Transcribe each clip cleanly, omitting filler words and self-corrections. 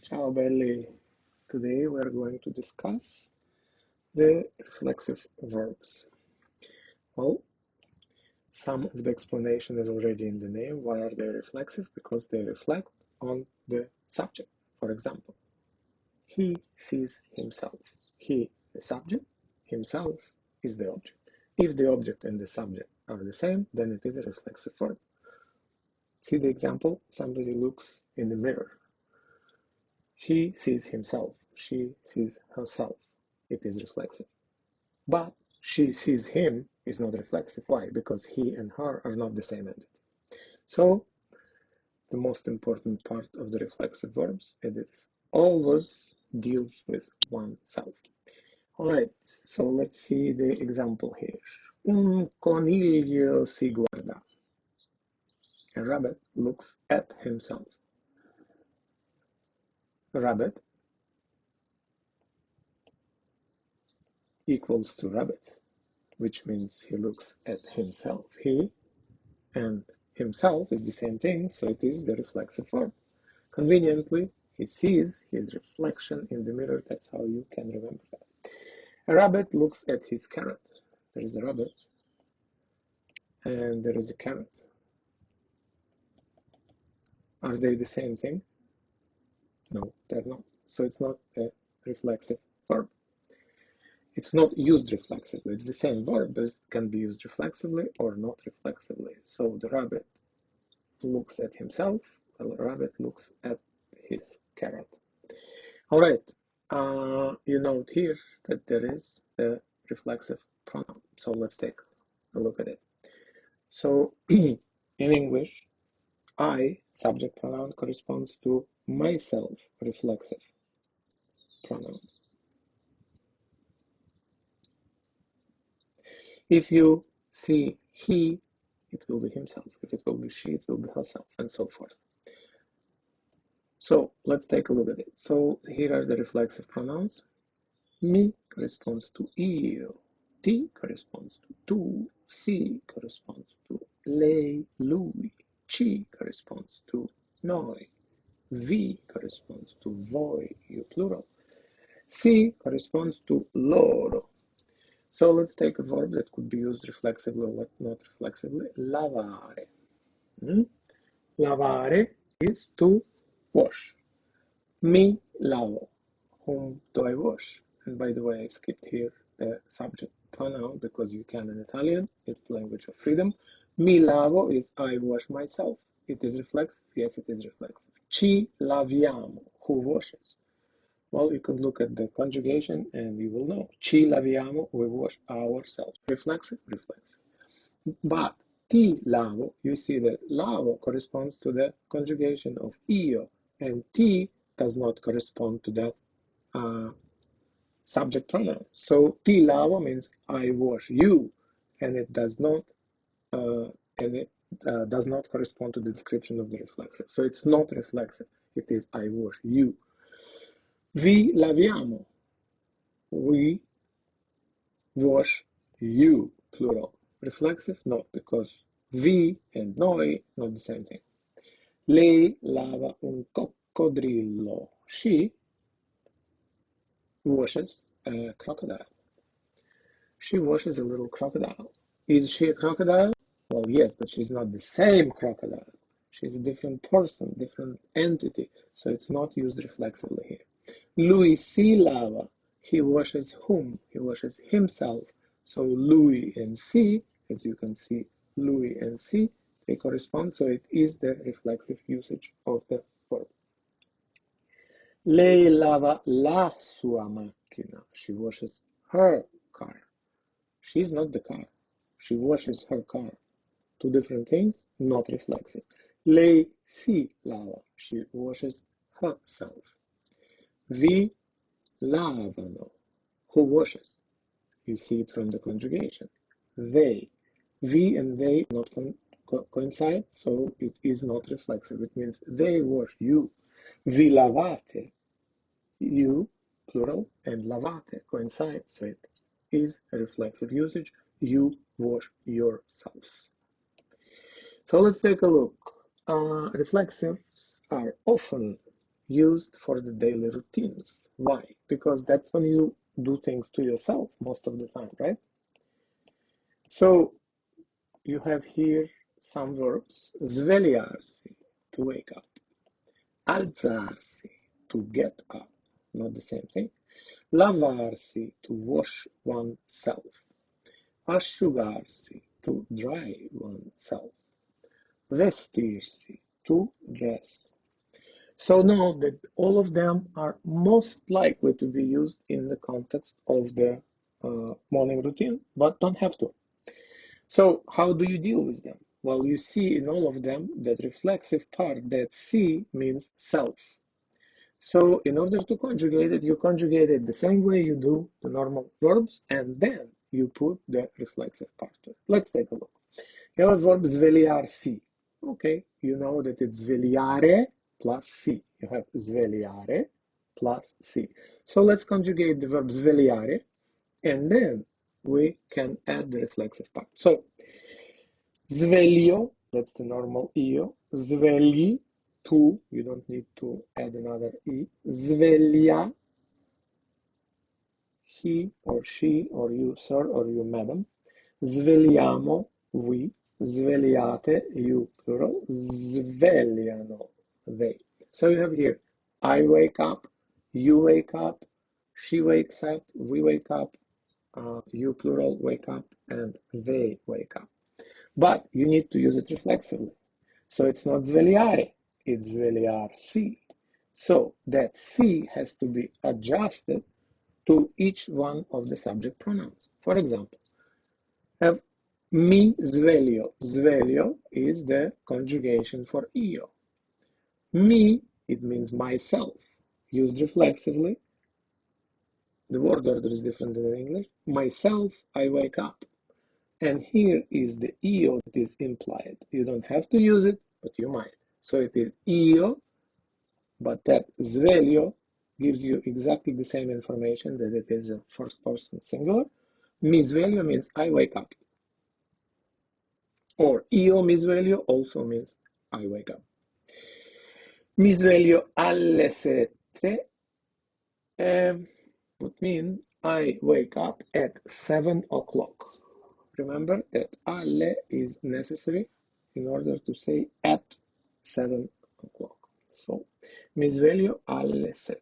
Ciao belli! Today we are going to discuss the reflexive verbs. Well, some of the explanation is already in the name. Why are they reflexive? Because they reflect on the subject. For example, he sees himself. He, the subject, himself is the object. If the object and the subject are the same, then it is a reflexive verb. See the example? Somebody looks in the mirror. He sees himself. She sees herself. It is reflexive. But she sees him is not reflexive. Why? Because he and her are not the same entity. So the most important part of the reflexive verbs, it is always deals with oneself. All right, so let's see the example here. Un coniglio si guarda. A rabbit looks at himself. A rabbit equals to rabbit, which means he looks at himself. He and himself is the same thing, so it is the reflexive verb. Conveniently, he sees his reflection in the mirror. That's how you can remember that. A rabbit looks at his carrot. There is a rabbit and there is a carrot. Are they the same thing? No, they're not. So it's not a reflexive verb. It's not used reflexively. It's the same verb, but it can be used reflexively or not reflexively. So the rabbit looks at himself, while the rabbit looks at his carrot. All right, you note here that there is a reflexive pronoun. So let's take a look at it. So in English, I, subject pronoun, corresponds to myself, reflexive pronoun. If you see he, it will be himself. If it will be she, it will be herself, and so forth. So let's take a look at it. So here are the reflexive pronouns. Mi corresponds to io. Ti corresponds to tu. Si corresponds to lei, lui. Ci corresponds to noi. Vi corresponds to voi, you plural. Si corresponds to loro. So let's take a verb that could be used reflexively or not reflexively. Lavare. Lavare is to wash. Mi lavo. Whom do I wash? And by the way, I skipped here the subject pronoun because you can in Italian. It's the language of freedom. Mi lavo is I wash myself. It is reflexive. Yes, it is reflexive. Ci laviamo. Who washes? Well, you could look at the conjugation and you will know. Ci laviamo, we wash ourselves. Reflexive, reflexive. But ti lavo, you see that lavo corresponds to the conjugation of io, and ti does not correspond to that subject pronoun. So ti lavo means I wash you, and it does not correspond to the description of the reflexive. So it's not reflexive. It is I wash you. Vi laviamo. We wash you, plural. Reflexive? No, because vi and noi, not the same thing. Lei lava un coccodrillo. She washes a crocodile. She washes a little crocodile. Is she a crocodile? Well, yes, but she's not the same crocodile. She's a different person, different entity, so it's not used reflexively here. Lui si lava. He washes whom? He washes himself. So lui and si, as you can see, lui and si, they correspond, so it is the reflexive usage of the verb. Lei lava la sua macchina. She washes her car. She's not the car. She washes her car. Two different things, not reflexive. Lei si lava. She washes herself. Vi lavano. Who washes? You see it from the conjugation. They. Vi and they not coincide, so it is not reflexive. It means they wash you. Vi lavate. You, plural, and lavate coincide, so it is a reflexive usage. You wash yourselves. So let's take a look. Reflexives are often used for the daily routines. Why? Because that's when you do things to yourself most of the time, right? So you have here some verbs. Svegliarsi, to wake up. Alzarsi, to get up. Not the same thing. Lavarsi, to wash oneself. Asciugarsi, to dry oneself. Vestirsi, to dress. So now that all of them are most likely to be used in the context of the morning routine, but don't have to. So how do you deal with them? Well, you see in all of them that reflexive part, that C means self. So in order to conjugate it, you conjugate it the same way you do the normal verbs, and then you put the reflexive part to it. Let's take a look. You have a verb svegliarsi. Okay, you know that it's svegliare plus si. You have svegliare plus si. So let's conjugate the verb svegliare, and then we can add the reflexive part. So sveglio, that's the normal io. Svegli, tu, you don't need to add another e. Sveglia, he or she or you, sir, or you, madam. Svegliamo, we. Svegliate, you, plural. Svegliano, they. So you have here, I wake up, you wake up, she wakes up, we wake up, you, plural, wake up, and they wake up. But you need to use it reflexively. So it's not svegliare, it's svegliarsi. So that si has to be adjusted to each one of the subject pronouns. For example, have mi sveglio. Sveglio is the conjugation for io. Me, it means myself. Used reflexively, the word order is different than in English. Myself, I wake up. And here is the io that is implied. You don't have to use it, but you might. So it is io, but that sveglio gives you exactly the same information that it is a first person singular. Mi sveglio means I wake up. Or io mi sveglio also means I wake up. Mi sveglio alle 7 would mean I wake up at 7 o'clock. Remember that alle is necessary in order to say at 7 o'clock. So, mi sveglio alle 7.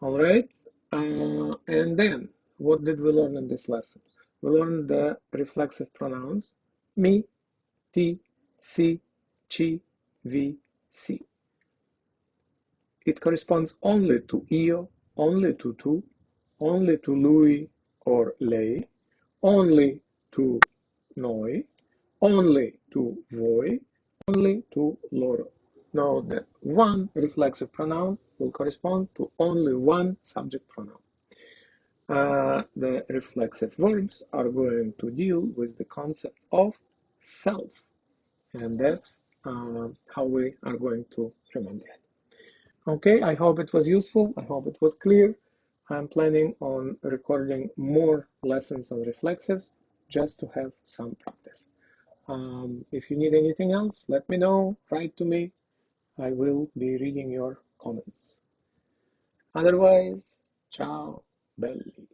All right, and then what did we learn in this lesson? We learned the reflexive pronouns mi, ti, si, ci, vi, si. It corresponds only to io, only to tu, only to lui or lei, only to noi, only to voi, only to loro. Know that one reflexive pronoun will correspond to only one subject pronoun. The reflexive verbs are going to deal with the concept of self, and that's how we are going to remember it. Okay, I hope it was useful. I hope it was clear. I'm planning on recording more lessons on reflexives just to have some practice. If you need anything else, let me know, write to me. I will be reading your comments. Otherwise, ciao, belli.